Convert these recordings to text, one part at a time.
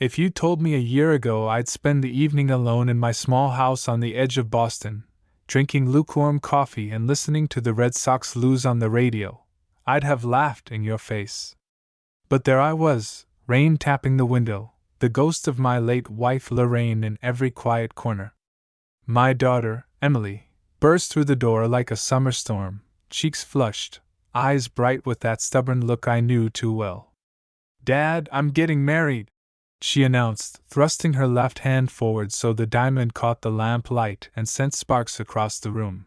If you told me a year ago I'd spend the evening alone in my small house on the edge of Boston, drinking lukewarm coffee and listening to the Red Sox lose on the radio, I'd have laughed in your face. But there I was, rain tapping the window, the ghost of my late wife Lorraine in every quiet corner. My daughter, Emily, burst through the door like a summer storm, cheeks flushed, eyes bright with that stubborn look I knew too well. "Dad, I'm getting married," she announced, thrusting her left hand forward so the diamond caught the lamp light and sent sparks across the room.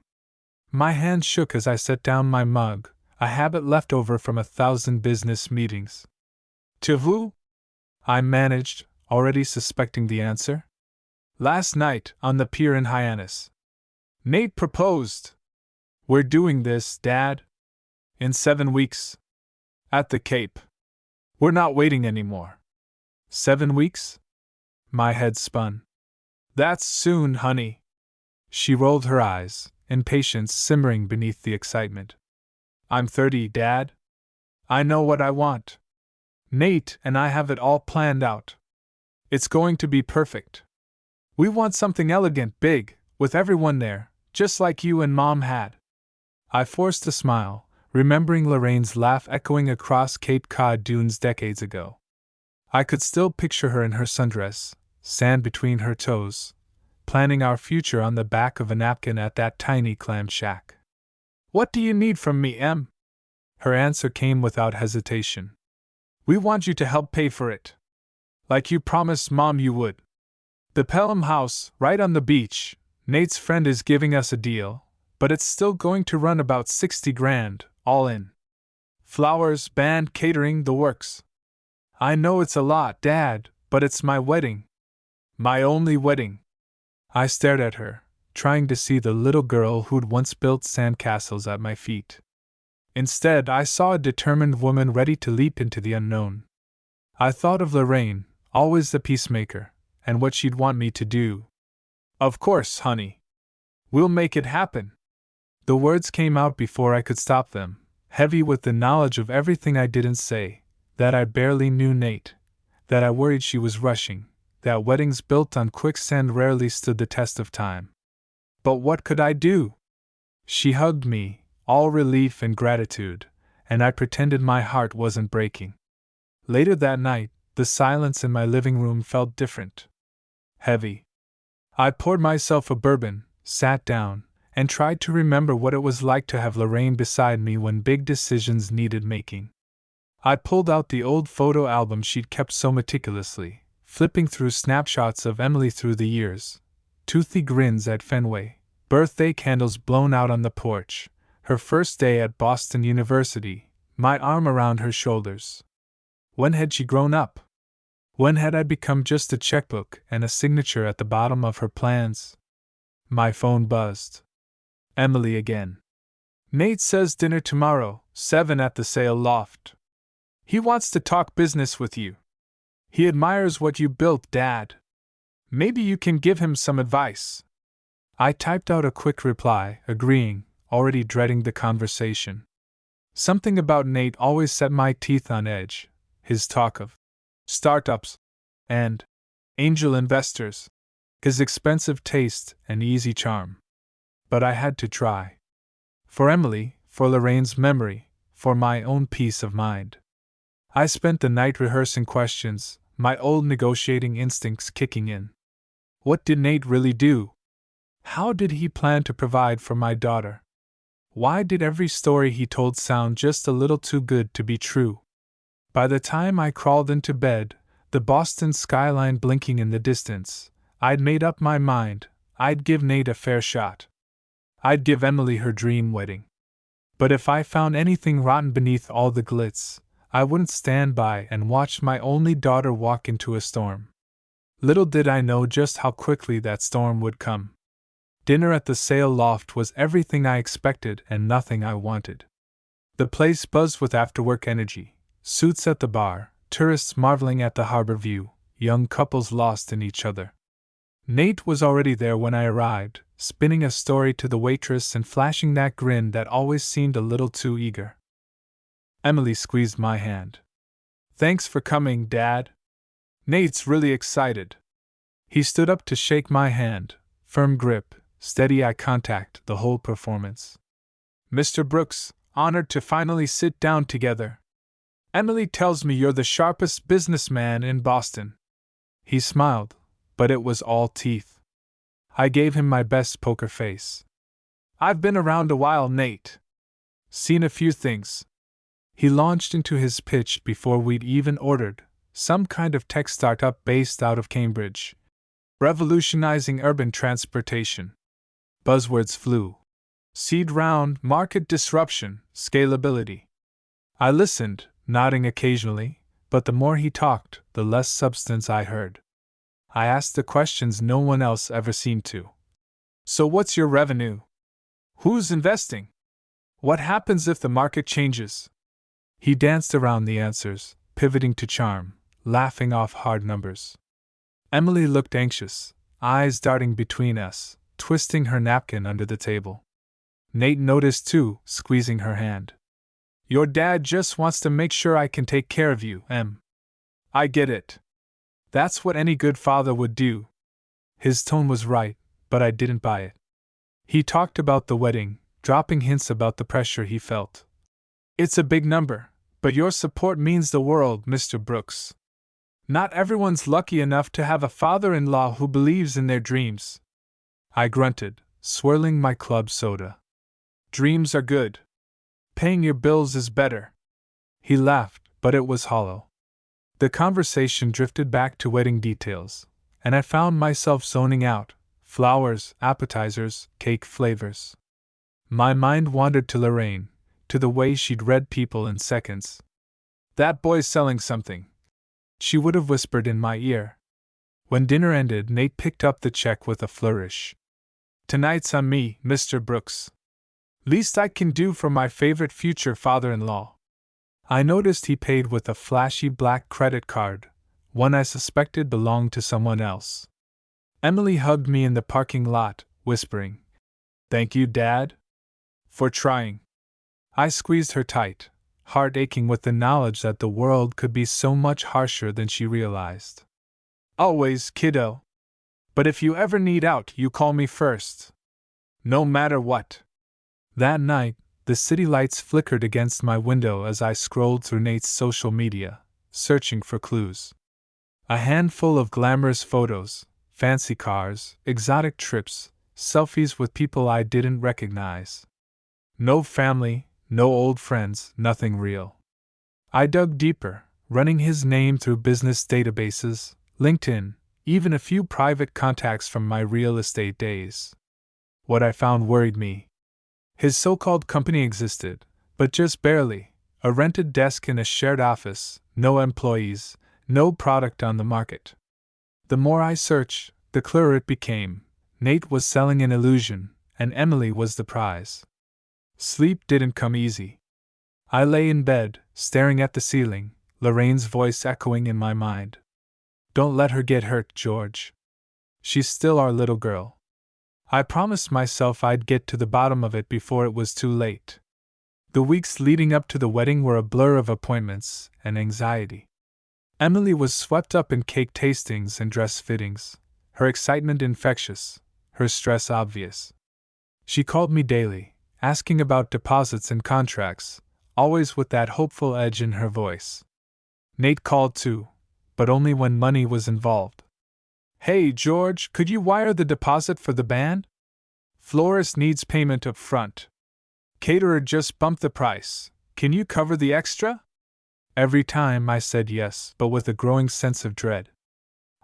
My hand shook as I set down my mug, a habit left over from 1,000 business meetings. "To who?" I managed, already suspecting the answer. "Last night, on the pier in Hyannis. Nate proposed. We're doing this, Dad. In 7 weeks. At the Cape. We're not waiting anymore." 7 weeks? My head spun. "That's soon, honey." She rolled her eyes, impatience simmering beneath the excitement. "I'm 30, Dad. I know what I want. Nate and I have it all planned out. It's going to be perfect. We want something elegant, big, with everyone there, just like you and Mom had." I forced a smile, remembering Lorraine's laugh echoing across Cape Cod dunes decades ago. I could still picture her in her sundress, sand between her toes, planning our future on the back of a napkin at that tiny clam shack. "What do you need from me, Em?" Her answer came without hesitation. "We want you to help pay for it. Like you promised Mom you would. The Pelham house, right on the beach. Nate's friend is giving us a deal, but it's still going to run about 60 grand, all in. Flowers, band, catering, the works. I know it's a lot, Dad, but it's my wedding. My only wedding." I stared at her, trying to see the little girl who'd once built sandcastles at my feet. Instead, I saw a determined woman ready to leap into the unknown. I thought of Lorraine, always the peacemaker, and what she'd want me to do. "Of course, honey. We'll make it happen." The words came out before I could stop them, heavy with the knowledge of everything I didn't say, that I barely knew Nate, that I worried she was rushing, that weddings built on quicksand rarely stood the test of time. But what could I do? She hugged me, all relief and gratitude, and I pretended my heart wasn't breaking. Later that night, the silence in my living room felt different. Heavy. I poured myself a bourbon, sat down, and tried to remember what it was like to have Lorraine beside me when big decisions needed making. I pulled out the old photo album she'd kept so meticulously, flipping through snapshots of Emily through the years. Toothy grins at Fenway, birthday candles blown out on the porch, her first day at Boston University, my arm around her shoulders. When had she grown up? When had I become just a checkbook and a signature at the bottom of her plans? My phone buzzed. Emily again. "Nate says dinner tomorrow, 7 at the Sail Loft. He wants to talk business with you. He admires what you built, Dad. Maybe you can give him some advice." I typed out a quick reply, agreeing, already dreading the conversation. Something about Nate always set my teeth on edge, his talk of startups and angel investors, his expensive taste and easy charm. But I had to try. For Emily, for Lorraine's memory, for my own peace of mind. I spent the night rehearsing questions, my old negotiating instincts kicking in. What did Nate really do? How did he plan to provide for my daughter? Why did every story he told sound just a little too good to be true? By the time I crawled into bed, the Boston skyline blinking in the distance, I'd made up my mind. I'd give Nate a fair shot. I'd give Emily her dream wedding. But if I found anything rotten beneath all the glitz, I wouldn't stand by and watch my only daughter walk into a storm. Little did I know just how quickly that storm would come. Dinner at the Sail Loft was everything I expected and nothing I wanted. The place buzzed with after-work energy, suits at the bar, tourists marveling at the harbor view, young couples lost in each other. Nate was already there when I arrived, spinning a story to the waitress and flashing that grin that always seemed a little too eager. Emily squeezed my hand. "Thanks for coming, Dad." Nate's really excited. He stood up to shake my hand, firm grip, steady eye contact the whole performance. Mr. Brooks, honored to finally sit down together. Emily tells me you're the sharpest businessman in Boston. He smiled, but it was all teeth. I gave him my best poker face. I've been around a while, Nate. Seen a few things. He launched into his pitch before we'd even ordered, some kind of tech startup based out of Cambridge. Revolutionizing urban transportation. Buzzwords flew. Seed round, market disruption, scalability. I listened, nodding occasionally, but the more he talked, the less substance I heard. I asked the questions no one else ever seemed to. So what's your revenue? Who's investing? What happens if the market changes? He danced around the answers, pivoting to charm, laughing off hard numbers. Emily looked anxious, eyes darting between us, twisting her napkin under the table. Nate noticed too, squeezing her hand. Your dad just wants to make sure I can take care of you, Em. I get it. That's what any good father would do. His tone was right, but I didn't buy it. He talked about the wedding, dropping hints about the pressure he felt. It's a big number, but your support means the world, Mr. Brooks. Not everyone's lucky enough to have a father-in-law who believes in their dreams. I grunted, swirling my club soda. Dreams are good. Paying your bills is better. He laughed, but it was hollow. The conversation drifted back to wedding details, and I found myself zoning out. Flowers, appetizers, cake flavors. My mind wandered to Lorraine, to the way she'd read people in seconds. That boy's selling something, she would have whispered in my ear. When dinner ended, Nate picked up the check with a flourish. Tonight's on me, Mr. Brooks. Least I can do for my favorite future father-in-law. I noticed he paid with a flashy black credit card, one I suspected belonged to someone else. Emily hugged me in the parking lot, whispering, "Thank you, Dad, for trying." I squeezed her tight, heart aching with the knowledge that the world could be so much harsher than she realized. Always, kiddo. But if you ever need out, you call me first. No matter what. That night, the city lights flickered against my window as I scrolled through Nate's social media, searching for clues. A handful of glamorous photos, fancy cars, exotic trips, selfies with people I didn't recognize. No family, no old friends, nothing real. I dug deeper, running his name through business databases, LinkedIn, even a few private contacts from my real estate days. What I found worried me. His so-called company existed, but just barely, a rented desk in a shared office, no employees, no product on the market. The more I searched, the clearer it became. Nate was selling an illusion, and Emily was the prize. Sleep didn't come easy. I lay in bed, staring at the ceiling, Lorraine's voice echoing in my mind. Don't let her get hurt, George. She's still our little girl. I promised myself I'd get to the bottom of it before it was too late. The weeks leading up to the wedding were a blur of appointments and anxiety. Emily was swept up in cake tastings and dress fittings, her excitement infectious, her stress obvious. She called me daily, asking about deposits and contracts, always with that hopeful edge in her voice. Nate called too, but only when money was involved. Hey, George, could you wire the deposit for the band? Florist needs payment up front. Caterer just bumped the price. Can you cover the extra? Every time I said yes, but with a growing sense of dread.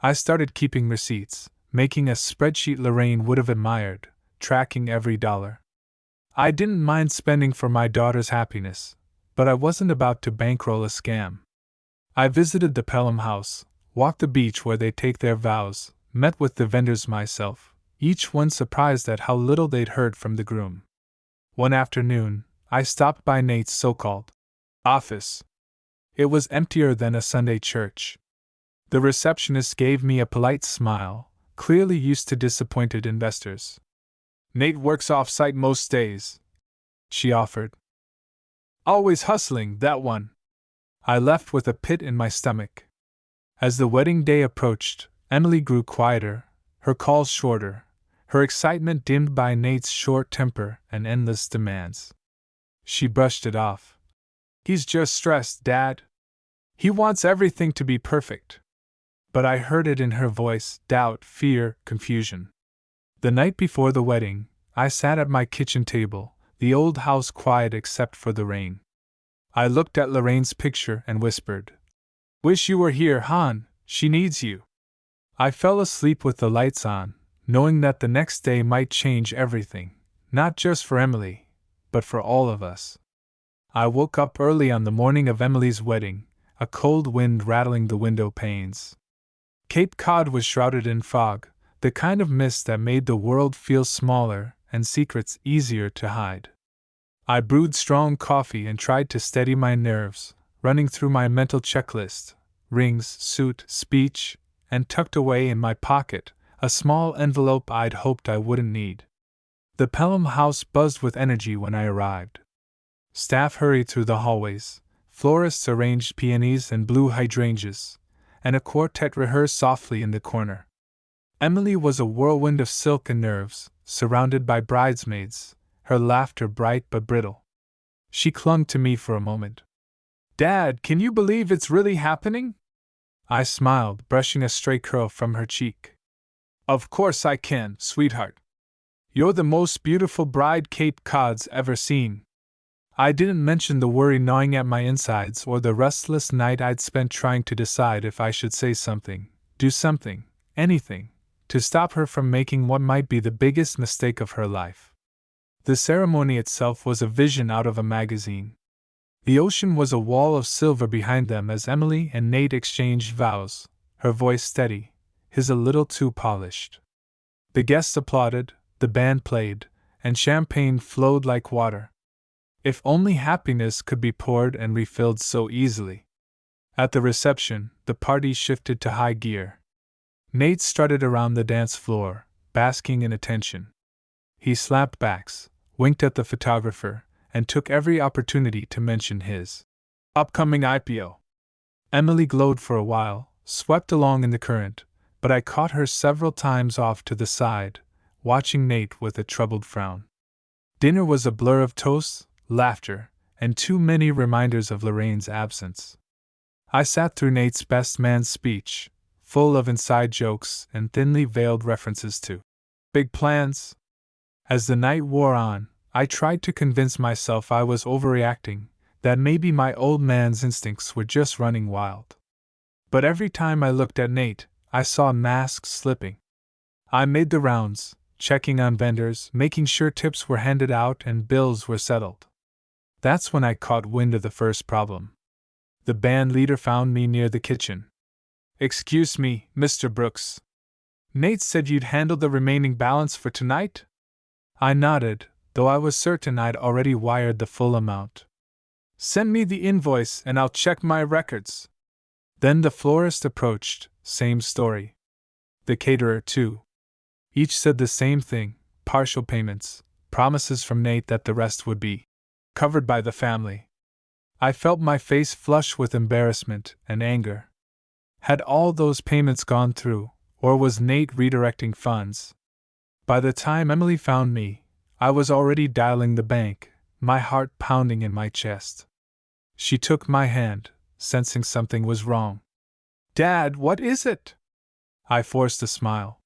I started keeping receipts, making a spreadsheet Lorraine would have admired, tracking every dollar. I didn't mind spending for my daughter's happiness, but I wasn't about to bankroll a scam. I visited the Pelham house, walked the beach where they take their vows, met with the vendors myself, each one surprised at how little they'd heard from the groom. One afternoon, I stopped by Nate's so-called office. It was emptier than a Sunday church. The receptionist gave me a polite smile, clearly used to disappointed investors. Nate works off-site most days, she offered. Always hustling, that one. I left with a pit in my stomach. As the wedding day approached, Emily grew quieter, her calls shorter, her excitement dimmed by Nate's short temper and endless demands. She brushed it off. "He's just stressed, Dad. He wants everything to be perfect." But I heard it in her voice: doubt, fear, confusion. The night before the wedding, I sat at my kitchen table, the old house quiet except for the rain. I looked at Lorraine's picture and whispered, "Wish you were here, hon, she needs you." I fell asleep with the lights on, knowing that the next day might change everything, not just for Emily, but for all of us. I woke up early on the morning of Emily's wedding, a cold wind rattling the window panes. Cape Cod was shrouded in fog, the kind of mist that made the world feel smaller and secrets easier to hide. I brewed strong coffee and tried to steady my nerves, running through my mental checklist: rings, suit, speech, and tucked away in my pocket, a small envelope I'd hoped I wouldn't need. The Pelham house buzzed with energy when I arrived. Staff hurried through the hallways, florists arranged peonies and blue hydrangeas, and a quartet rehearsed softly in the corner. Emily was a whirlwind of silk and nerves, surrounded by bridesmaids, her laughter bright but brittle. She clung to me for a moment. "Dad, can you believe it's really happening?" I smiled, brushing a stray curl from her cheek. "Of course I can, sweetheart. You're the most beautiful bride Cape Cod's ever seen." I didn't mention the worry gnawing at my insides or the restless night I'd spent trying to decide if I should say something, do something, anything, to stop her from making what might be the biggest mistake of her life. The ceremony itself was a vision out of a magazine. The ocean was a wall of silver behind them as Emily and Nate exchanged vows, her voice steady, his a little too polished. The guests applauded, the band played, and champagne flowed like water. If only happiness could be poured and refilled so easily. At the reception, the party shifted to high gear. Nate strutted around the dance floor, basking in attention. He slapped backs, winked at the photographer, and took every opportunity to mention his upcoming IPO. Emily glowed for a while, swept along in the current, but I caught her several times off to the side, watching Nate with a troubled frown. Dinner was a blur of toasts, laughter, and too many reminders of Lorraine's absence. I sat through Nate's best man speech, full of inside jokes and thinly veiled references to big plans. As the night wore on, I tried to convince myself I was overreacting, that maybe my old man's instincts were just running wild. But every time I looked at Nate, I saw masks slipping. I made the rounds, checking on vendors, making sure tips were handed out and bills were settled. That's when I caught wind of the first problem. The band leader found me near the kitchen. "Excuse me, Mr. Brooks. Nate said you'd handle the remaining balance for tonight?" I nodded, though I was certain I'd already wired the full amount. "Send me the invoice and I'll check my records." Then the florist approached, same story. The caterer, too. Each said the same thing: partial payments, promises from Nate that the rest would be covered by the family. I felt my face flush with embarrassment and anger. Had all those payments gone through, or was Nate redirecting funds? By the time Emily found me, I was already dialing the bank, my heart pounding in my chest. She took my hand, sensing something was wrong. "Dad, what is it?" I forced a smile.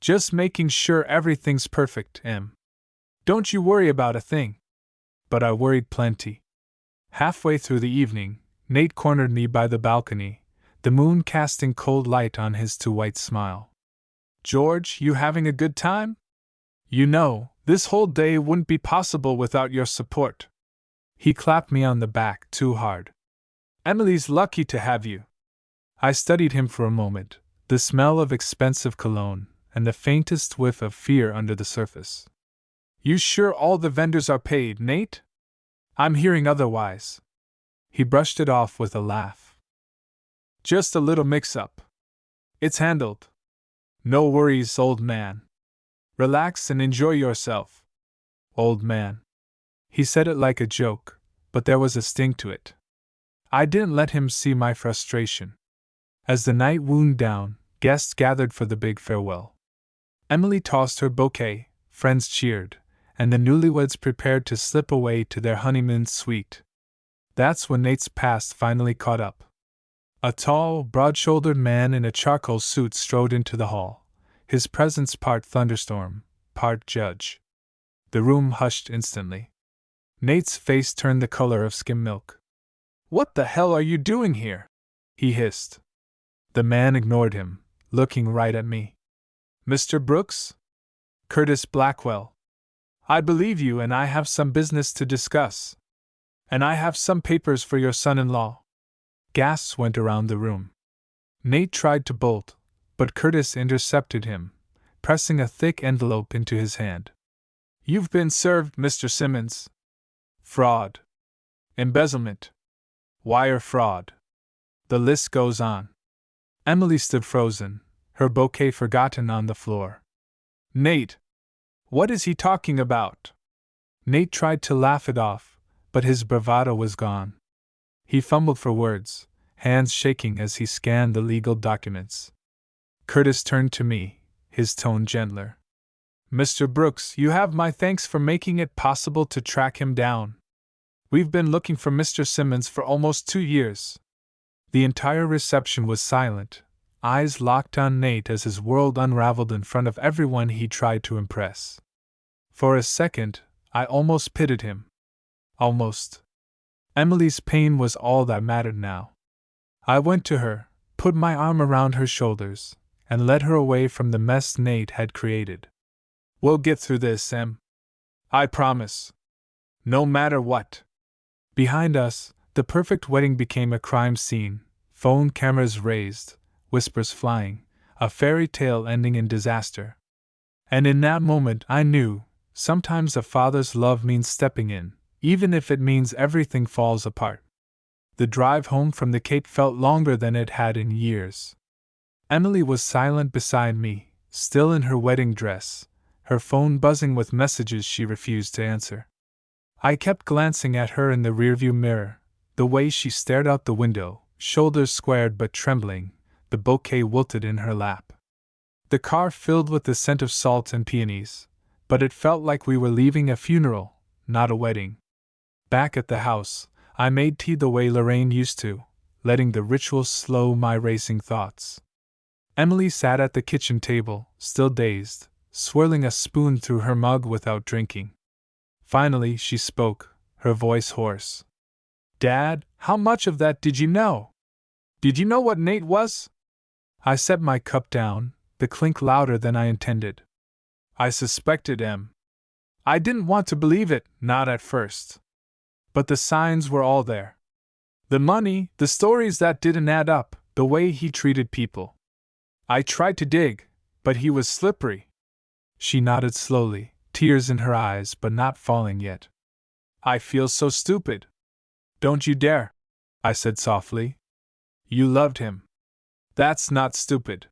"Just making sure everything's perfect, Em. Don't you worry about a thing." But I worried plenty. Halfway through the evening, Nate cornered me by the balcony, the moon casting cold light on his too white smile. "George, you having a good time? You know, this whole day wouldn't be possible without your support." He clapped me on the back too hard. "Emily's lucky to have you." I studied him for a moment, the smell of expensive cologne, and the faintest whiff of fear under the surface. "You sure all the vendors are paid, Nate? I'm hearing otherwise." He brushed it off with a laugh. "Just a little mix-up. It's handled. No worries, old man. Relax and enjoy yourself." Old man. He said it like a joke, but there was a sting to it. I didn't let him see my frustration. As the night wound down, guests gathered for the big farewell. Emily tossed her bouquet, friends cheered, and the newlyweds prepared to slip away to their honeymoon suite. That's when Nate's past finally caught up. A tall, broad-shouldered man in a charcoal suit strode into the hall, his presence part thunderstorm, part judge. The room hushed instantly. Nate's face turned the color of skim milk. "What the hell are you doing here?" he hissed. The man ignored him, looking right at me. "Mr. Brooks? Curtis Blackwell. I believe you, and I have some business to discuss. And I have some papers for your son-in-law." Gasps went around the room. Nate tried to bolt, but Curtis intercepted him, pressing a thick envelope into his hand. "You've been served, Mr. Simmons. Fraud. Embezzlement. Wire fraud. The list goes on." Emily stood frozen, her bouquet forgotten on the floor. "Nate! What is he talking about?" Nate tried to laugh it off, but his bravado was gone. He fumbled for words, hands shaking as he scanned the legal documents. Curtis turned to me, his tone gentler. "Mr. Brooks, you have my thanks for making it possible to track him down. We've been looking for Mr. Simmons for almost 2 years. The entire reception was silent, eyes locked on Nate as his world unraveled in front of everyone he tried to impress. For a second, I almost pitied him. Almost. Emily's pain was all that mattered now. I went to her, put my arm around her shoulders, and led her away from the mess Nate had created. "We'll get through this, Em. I promise. No matter what." Behind us, the perfect wedding became a crime scene, phone cameras raised, whispers flying, a fairy tale ending in disaster. And in that moment I knew, sometimes a father's love means stepping in, even if it means everything falls apart. The drive home from the Cape felt longer than it had in years. Emily was silent beside me, still in her wedding dress, her phone buzzing with messages she refused to answer. I kept glancing at her in the rearview mirror, the way she stared out the window, shoulders squared but trembling, the bouquet wilted in her lap. The car filled with the scent of salt and peonies, but it felt like we were leaving a funeral, not a wedding. Back at the house, I made tea the way Lorraine used to, letting the ritual slow my racing thoughts. Emily sat at the kitchen table, still dazed, swirling a spoon through her mug without drinking. Finally, she spoke, her voice hoarse. "Dad, how much of that did you know? Did you know what Nate was?" I set my cup down, the clink louder than I intended. "I suspected, Em. I didn't want to believe it, not at first. But the signs were all there. The money, the stories that didn't add up, the way he treated people. I tried to dig, but he was slippery." She nodded slowly, tears in her eyes but not falling yet. "I feel so stupid." "Don't you dare," I said softly. "You loved him. That's not stupid.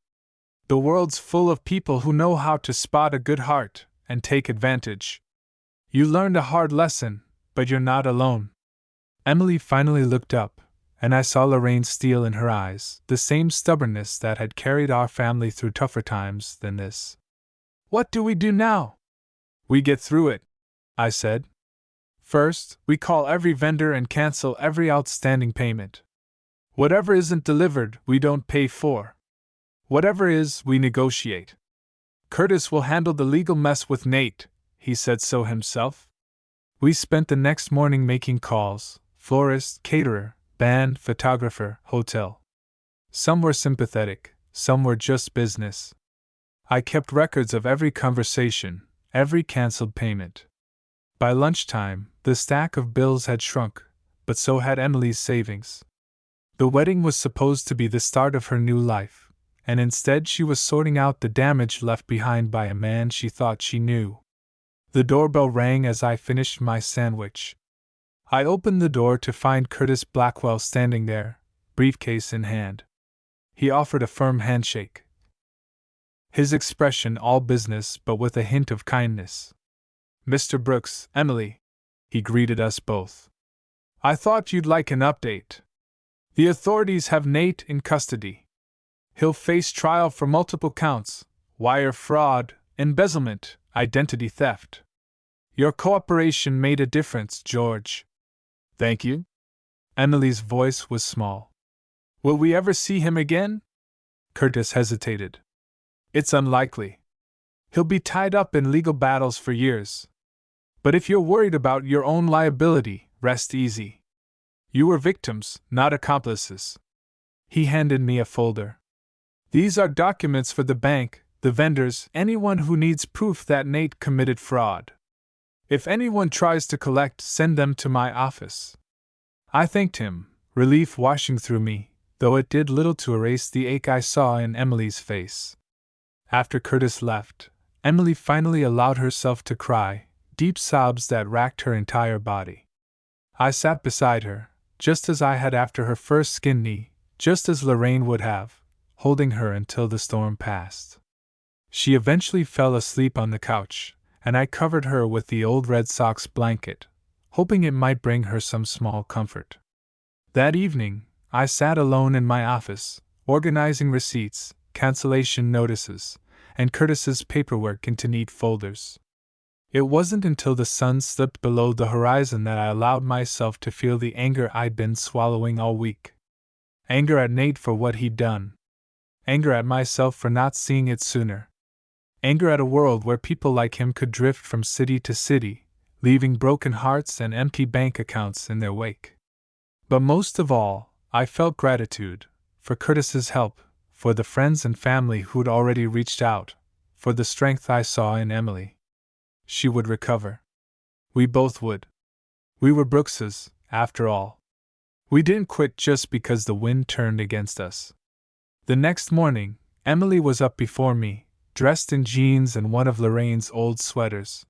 The world's full of people who know how to spot a good heart and take advantage. You learned a hard lesson, but you're not alone." Emily finally looked up, and I saw Lorraine's steel in her eyes, the same stubbornness that had carried our family through tougher times than this. "What do we do now?" "We get through it," I said. "First, we call every vendor and cancel every outstanding payment. Whatever isn't delivered, we don't pay for. Whatever is, we negotiate. Curtis will handle the legal mess with Nate, he said so himself." We spent the next morning making calls: florist, caterer, band, photographer, hotel. Some were sympathetic, some were just business. I kept records of every conversation, every canceled payment. By lunchtime, the stack of bills had shrunk, but so had Emily's savings. The wedding was supposed to be the start of her new life, and instead she was sorting out the damage left behind by a man she thought she knew. The doorbell rang as I finished my sandwich. I opened the door to find Curtis Blackwell standing there, briefcase in hand. He offered a firm handshake, his expression all business but with a hint of kindness. "Mr. Brooks, Emily," he greeted us both. "I thought you'd like an update. The authorities have Nate in custody. He'll face trial for multiple counts: wire fraud, embezzlement, identity theft. Your cooperation made a difference, George. Thank you. Emily's voice was small. Will we ever see him again? Curtis hesitated. It's unlikely. He'll be tied up in legal battles for years. But if you're worried about your own liability, rest easy. You were victims, not accomplices. He handed me a folder. These are documents for the bank, the vendors, anyone who needs proof that Nate committed fraud. If anyone tries to collect, send them to my office. I thanked him, relief washing through me, though it did little to erase the ache I saw in Emily's face. After Curtis left, Emily finally allowed herself to cry, deep sobs that racked her entire body. I sat beside her, just as I had after her first skin knee, just as Lorraine would have, holding her until the storm passed. She eventually fell asleep on the couch, and I covered her with the old Red Sox blanket, hoping it might bring her some small comfort. That evening, I sat alone in my office, organizing receipts, cancellation notices, and Curtis's paperwork into neat folders. It wasn't until the sun slipped below the horizon that I allowed myself to feel the anger I'd been swallowing all week. Anger at Nate for what he'd done. Anger at myself for not seeing it sooner. Anger at a world where people like him could drift from city to city, leaving broken hearts and empty bank accounts in their wake. But most of all, I felt gratitude, for Curtis's help, for the friends and family who'd already reached out, for the strength I saw in Emily. She would recover. We both would. We were Brookses, after all. We didn't quit just because the wind turned against us. The next morning, Emily was up before me, dressed in jeans and one of Lorraine's old sweaters.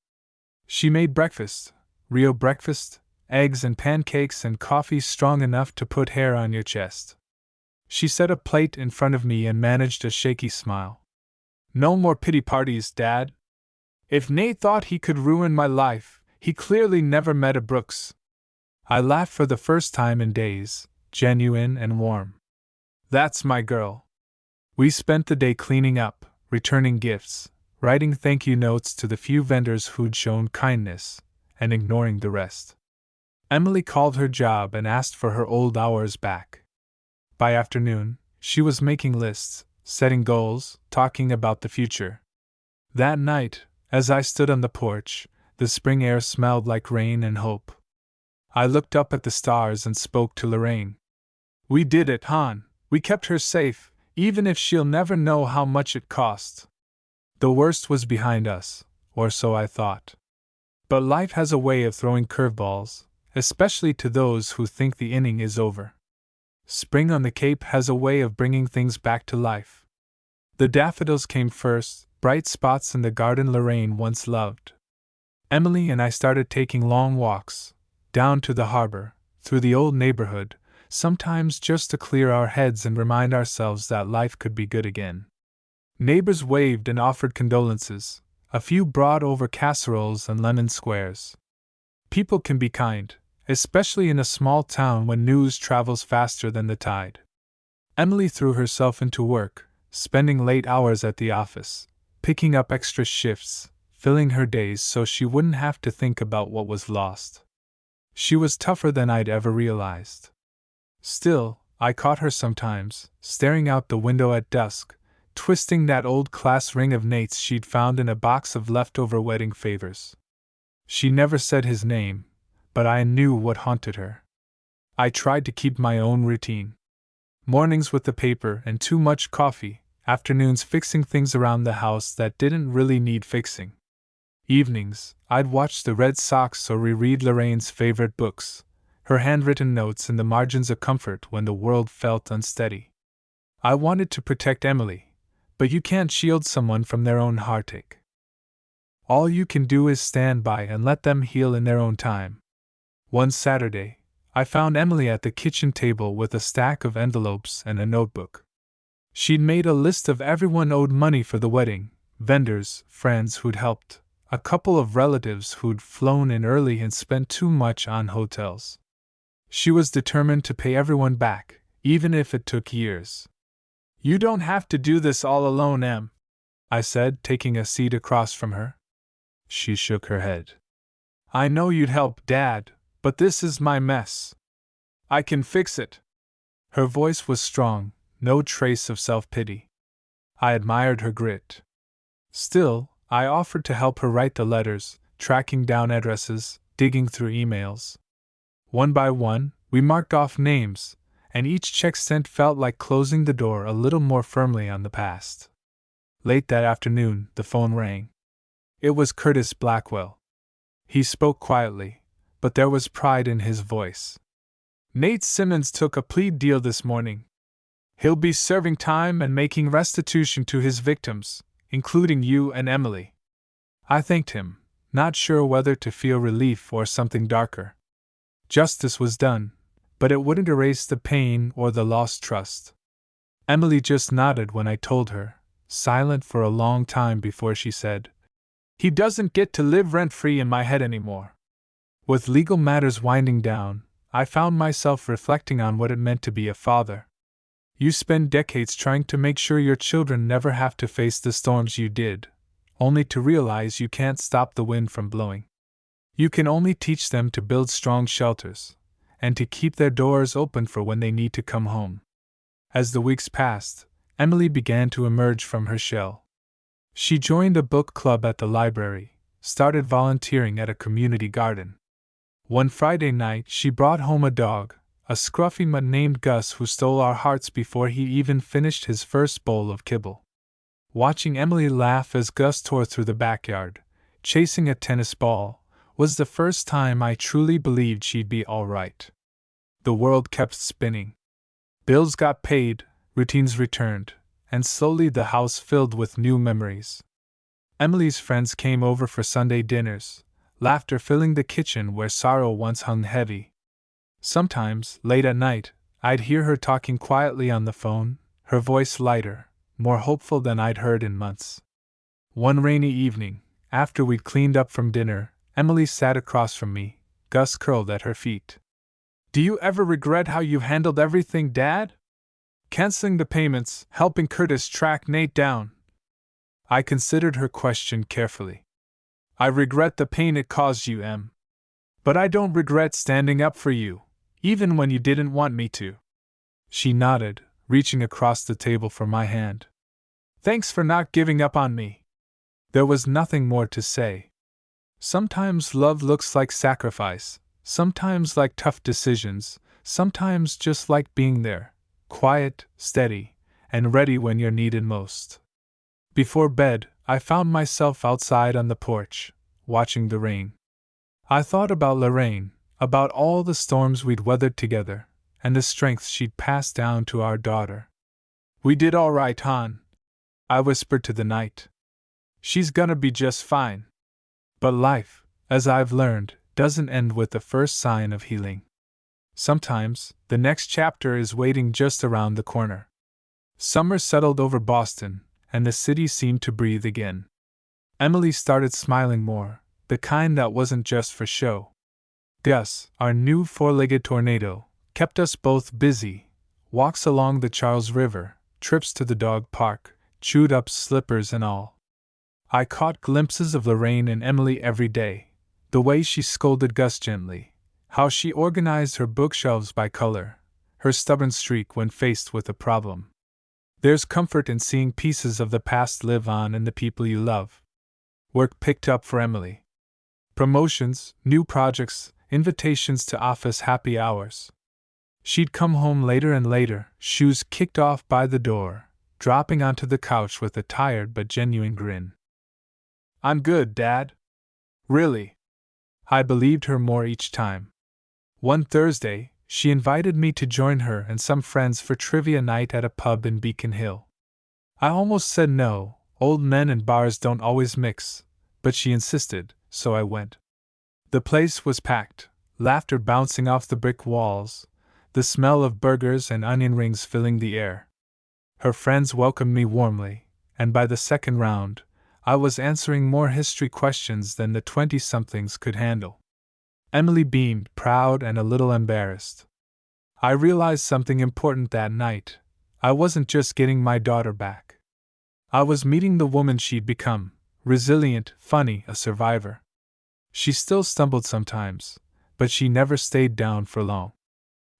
She made breakfast, real breakfast, eggs and pancakes and coffee strong enough to put hair on your chest. She set a plate in front of me and managed a shaky smile. No more pity parties, Dad. If Nate thought he could ruin my life, he clearly never met a Brooks. I laughed for the first time in days, genuine and warm. That's my girl. We spent the day cleaning up, returning gifts, writing thank you notes to the few vendors who'd shown kindness, and ignoring the rest. Emily called her job and asked for her old hours back. By afternoon, she was making lists, setting goals, talking about the future. That night, as I stood on the porch, the spring air smelled like rain and hope. I looked up at the stars and spoke to Lorraine. We did it, hon. We kept her safe, even if she'll never know how much it cost. The worst was behind us, or so I thought. But life has a way of throwing curveballs, especially to those who think the inning is over. Spring on the Cape has a way of bringing things back to life. The daffodils came first, bright spots in the garden Lorraine once loved. Emily and I started taking long walks, down to the harbor, through the old neighborhood, sometimes just to clear our heads and remind ourselves that life could be good again. Neighbors waved and offered condolences, a few brought over casseroles and lemon squares. People can be kind, especially in a small town when news travels faster than the tide. Emily threw herself into work, spending late hours at the office, picking up extra shifts, filling her days so she wouldn't have to think about what was lost. She was tougher than I'd ever realized. Still, I caught her sometimes, staring out the window at dusk, twisting that old class ring of Nate's she'd found in a box of leftover wedding favors. She never said his name, but I knew what haunted her. I tried to keep my own routine. Mornings with the paper and too much coffee, afternoons fixing things around the house that didn't really need fixing. Evenings, I'd watch the Red Sox or reread Lorraine's favorite books, her handwritten notes in the margins of comfort when the world felt unsteady. I wanted to protect Emily, but you can't shield someone from their own heartache. All you can do is stand by and let them heal in their own time. One Saturday, I found Emily at the kitchen table with a stack of envelopes and a notebook. She'd made a list of everyone owed money for the wedding, vendors, friends who'd helped, a couple of relatives who'd flown in early and spent too much on hotels. She was determined to pay everyone back, even if it took years. You don't have to do this all alone, Em, I said, taking a seat across from her. She shook her head. I know you'd help, Dad, but this is my mess. I can fix it. Her voice was strong, no trace of self-pity. I admired her grit. Still, I offered to help her write the letters, tracking down addresses, digging through emails. One by one, we marked off names, and each check sent felt like closing the door a little more firmly on the past. Late that afternoon, the phone rang. It was Curtis Blackwell. He spoke quietly, but there was pride in his voice. Nate Simmons took a plea deal this morning. He'll be serving time and making restitution to his victims, including you and Emily. I thanked him, not sure whether to feel relief or something darker. Justice was done, but it wouldn't erase the pain or the lost trust. Emily just nodded when I told her, silent for a long time before she said, He doesn't get to live rent-free in my head anymore. With legal matters winding down, I found myself reflecting on what it meant to be a father. You spend decades trying to make sure your children never have to face the storms you did, only to realize you can't stop the wind from blowing. You can only teach them to build strong shelters, and to keep their doors open for when they need to come home. As the weeks passed, Emily began to emerge from her shell. She joined a book club at the library, started volunteering at a community garden. One Friday night, she brought home a dog, a scruffy mutt named Gus, who stole our hearts before he even finished his first bowl of kibble. Watching Emily laugh as Gus tore through the backyard, chasing a tennis ball, was the first time I truly believed she'd be all right. The world kept spinning. Bills got paid, routines returned, and slowly the house filled with new memories. Emily's friends came over for Sunday dinners, laughter filling the kitchen where sorrow once hung heavy. Sometimes, late at night, I'd hear her talking quietly on the phone, her voice lighter, more hopeful than I'd heard in months. One rainy evening, after we'd cleaned up from dinner, Emily sat across from me, Gus curled at her feet. Do you ever regret how you handled everything, Dad? Canceling the payments, helping Curtis track Nate down. I considered her question carefully. I regret the pain it caused you, Em. But I don't regret standing up for you, even when you didn't want me to. She nodded, reaching across the table for my hand. Thanks for not giving up on me. There was nothing more to say. Sometimes love looks like sacrifice, sometimes like tough decisions, sometimes just like being there, quiet, steady, and ready when you're needed most. Before bed, I found myself outside on the porch, watching the rain. I thought about Lorraine, about all the storms we'd weathered together, and the strength she'd passed down to our daughter. We did all right, hon, I whispered to the night. She's gonna be just fine. But life, as I've learned, doesn't end with the first sign of healing. Sometimes, the next chapter is waiting just around the corner. Summer settled over Boston, and the city seemed to breathe again. Emily started smiling more, the kind that wasn't just for show. Gus, our new four-legged tornado, kept us both busy. Walks along the Charles River, trips to the dog park, chewed-up slippers and all. I caught glimpses of Lorraine and Emily every day, the way she scolded Gus gently, how she organized her bookshelves by color, her stubborn streak when faced with a problem. There's comfort in seeing pieces of the past live on in the people you love. Work picked up for Emily. Promotions, new projects, invitations to office happy hours. She'd come home later and later, shoes kicked off by the door, dropping onto the couch with a tired but genuine grin. I'm good, Dad. Really. I believed her more each time. One Thursday, she invited me to join her and some friends for trivia night at a pub in Beacon Hill. I almost said no, old men and bars don't always mix, but she insisted, so I went. The place was packed, laughter bouncing off the brick walls, the smell of burgers and onion rings filling the air. Her friends welcomed me warmly, and by the second round, I was answering more history questions than the 20-somethings could handle. Emily beamed, proud and a little embarrassed. I realized something important that night. I wasn't just getting my daughter back. I was meeting the woman she'd become, resilient, funny, a survivor. She still stumbled sometimes, but she never stayed down for long.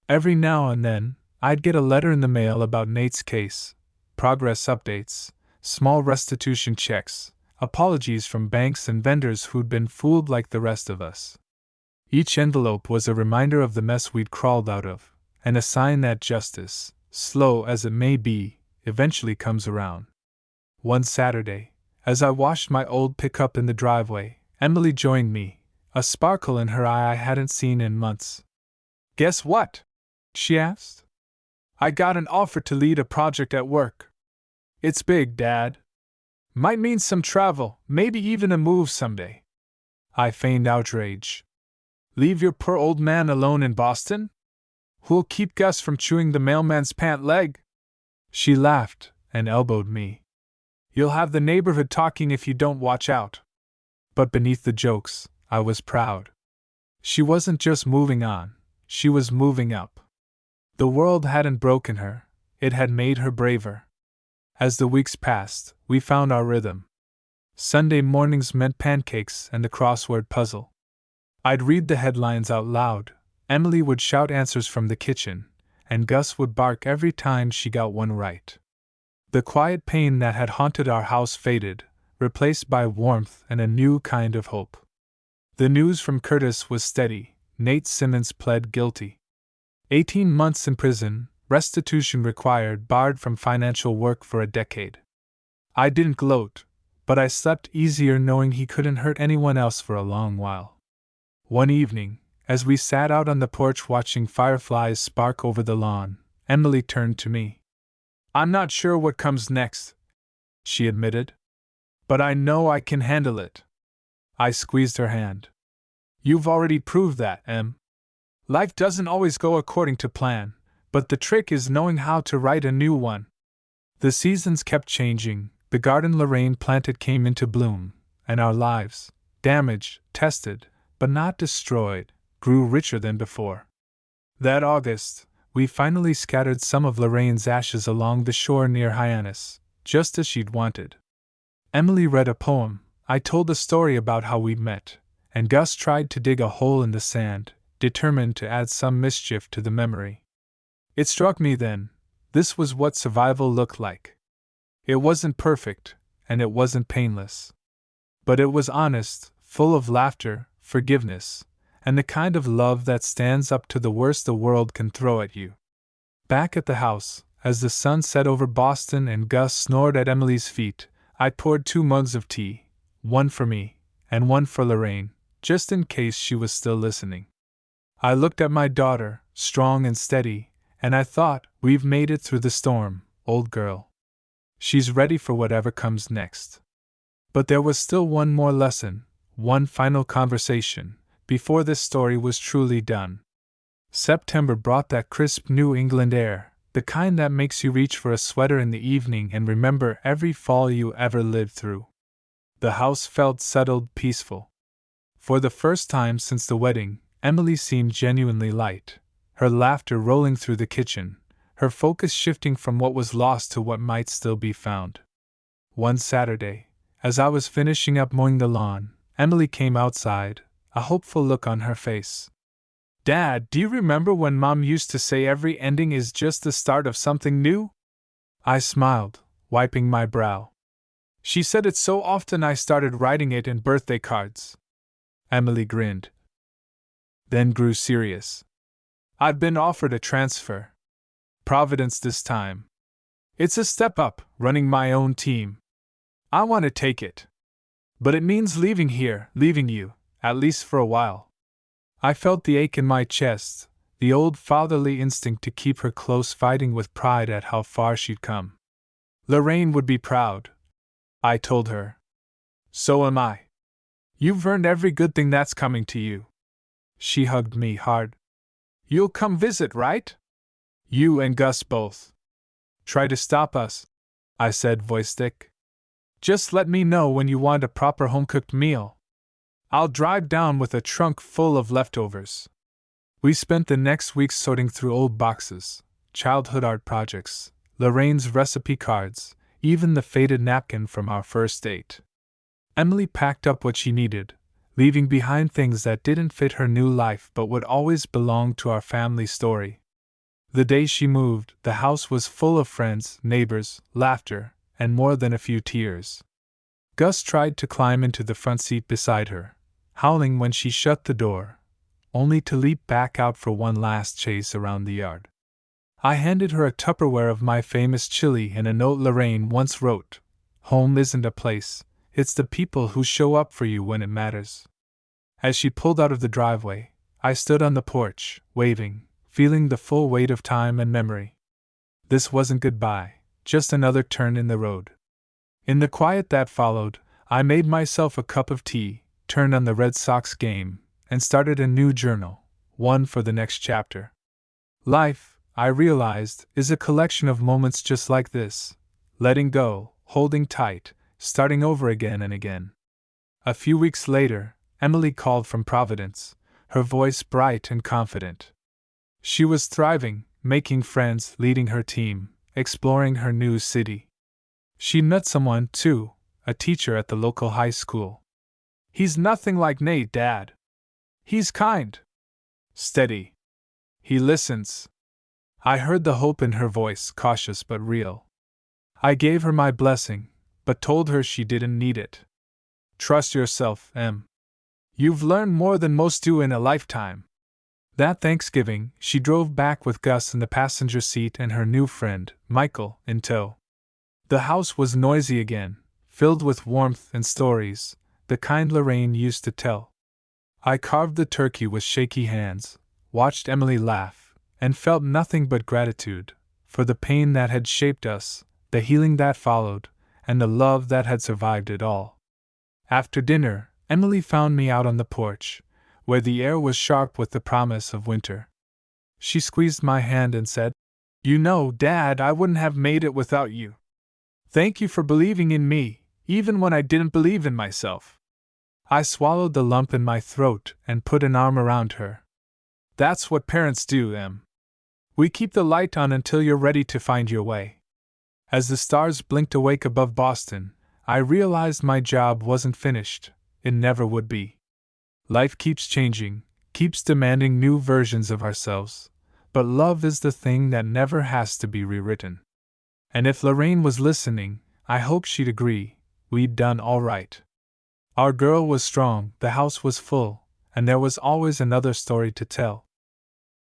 Every now and then, I'd get a letter in the mail about Nate's case, progress updates, small restitution checks, apologies from banks and vendors who'd been fooled like the rest of us. Each envelope was a reminder of the mess we'd crawled out of, and a sign that justice, slow as it may be, eventually comes around. One Saturday, as I washed my old pickup in the driveway, Emily joined me, a sparkle in her eye I hadn't seen in months. "Guess what?" she asked. "I got an offer to lead a project at work. It's big, Dad. Might mean some travel, maybe even a move someday." I feigned outrage. "Leave your poor old man alone in Boston? Who'll keep Gus from chewing the mailman's pant leg?" She laughed and elbowed me. "You'll have the neighborhood talking if you don't watch out." But beneath the jokes, I was proud. She wasn't just moving on, she was moving up. The world hadn't broken her, it had made her braver. As the weeks passed, we found our rhythm. Sunday mornings meant pancakes and the crossword puzzle. I'd read the headlines out loud, Emily would shout answers from the kitchen, and Gus would bark every time she got one right. The quiet pain that had haunted our house faded, replaced by warmth and a new kind of hope. The news from Curtis was steady. Nate Simmons pled guilty. 18 months in prison, restitution required, barred from financial work for a decade. I didn't gloat, but I slept easier knowing he couldn't hurt anyone else for a long while. One evening, as we sat out on the porch watching fireflies spark over the lawn, Emily turned to me. "I'm not sure what comes next," she admitted. "But I know I can handle it." I squeezed her hand. "You've already proved that, Em. Life doesn't always go according to plan, but the trick is knowing how to write a new one." The seasons kept changing, the garden Lorraine planted came into bloom, and our lives, damaged, tested, but not destroyed, grew richer than before. That August, we finally scattered some of Lorraine's ashes along the shore near Hyannis, just as she'd wanted. Emily read a poem, I told a story about how we'd met, and Gus tried to dig a hole in the sand, determined to add some mischief to the memory. It struck me then, this was what survival looked like. It wasn't perfect, and it wasn't painless. But it was honest, full of laughter, forgiveness, and the kind of love that stands up to the worst the world can throw at you. Back at the house, as the sun set over Boston and Gus snored at Emily's feet, I poured 2 mugs of tea, one for me, and one for Lorraine, just in case she was still listening. I looked at my daughter, strong and steady, and I thought, we've made it through the storm, old girl. She's ready for whatever comes next. But there was still one more lesson, one final conversation, before this story was truly done. September brought that crisp New England air, the kind that makes you reach for a sweater in the evening and remember every fall you ever lived through. The house felt settled, peaceful. For the first time since the wedding, Emily seemed genuinely light, her laughter rolling through the kitchen, her focus shifting from what was lost to what might still be found. One Saturday, as I was finishing up mowing the lawn, Emily came outside, a hopeful look on her face. "Dad, do you remember when Mom used to say every ending is just the start of something new?" I smiled, wiping my brow. "She said it so often I started writing it in birthday cards." Emily grinned, then grew serious. "I've been offered a transfer. Providence this time. It's a step up, running my own team. I want to take it. But it means leaving here, leaving you, at least for a while." I felt the ache in my chest, the old fatherly instinct to keep her close, fighting with pride at how far she'd come. "Lorraine would be proud," I told her. "So am I. You've earned every good thing that's coming to you." She hugged me hard. "You'll come visit, right? You and Gus both." "Try to stop us," I said, voice thick. "Just let me know when you want a proper home-cooked meal. I'll drive down with a trunk full of leftovers." We spent the next week sorting through old boxes, childhood art projects, Lorraine's recipe cards, even the faded napkin from our first date. Emily packed up what she needed, leaving behind things that didn't fit her new life but would always belong to our family story. The day she moved, the house was full of friends, neighbors, laughter, and more than a few tears. Gus tried to climb into the front seat beside her, howling when she shut the door, only to leap back out for one last chase around the yard. I handed her a Tupperware of my famous chili and a note Lorraine once wrote: "Home isn't a place, it's the people who show up for you when it matters." As she pulled out of the driveway, I stood on the porch, waving, feeling the full weight of time and memory. This wasn't goodbye, just another turn in the road. In the quiet that followed, I made myself a cup of tea, turned on the Red Sox game, and started a new journal, one for the next chapter. Life, I realized, is a collection of moments just like this: letting go, holding tight, starting over again and again. A few weeks later, Emily called from Providence, her voice bright and confident. She was thriving, making friends, leading her team, exploring her new city. She met someone, too, a teacher at the local high school. "He's nothing like Nate, Dad. He's kind. Steady. He listens." I heard the hope in her voice, cautious but real. I gave her my blessing, but told her she didn't need it. "Trust yourself, Em. You've learned more than most do in a lifetime." That Thanksgiving, she drove back with Gus in the passenger seat and her new friend, Michael, in tow. The house was noisy again, filled with warmth and stories, the kind Lorraine used to tell. I carved the turkey with shaky hands, watched Emily laugh, and felt nothing but gratitude for the pain that had shaped us, the healing that followed, and the love that had survived it all. After dinner, Emily found me out on the porch, where the air was sharp with the promise of winter. She squeezed my hand and said, "You know, Dad, I wouldn't have made it without you. Thank you for believing in me, even when I didn't believe in myself." I swallowed the lump in my throat and put an arm around her. "That's what parents do, Em. We keep the light on until you're ready to find your way." As the stars blinked awake above Boston, I realized my job wasn't finished. It never would be. Life keeps changing, keeps demanding new versions of ourselves, but love is the thing that never has to be rewritten. And if Lorraine was listening, I hope she'd agree, we'd done all right. Our girl was strong, the house was full, and there was always another story to tell.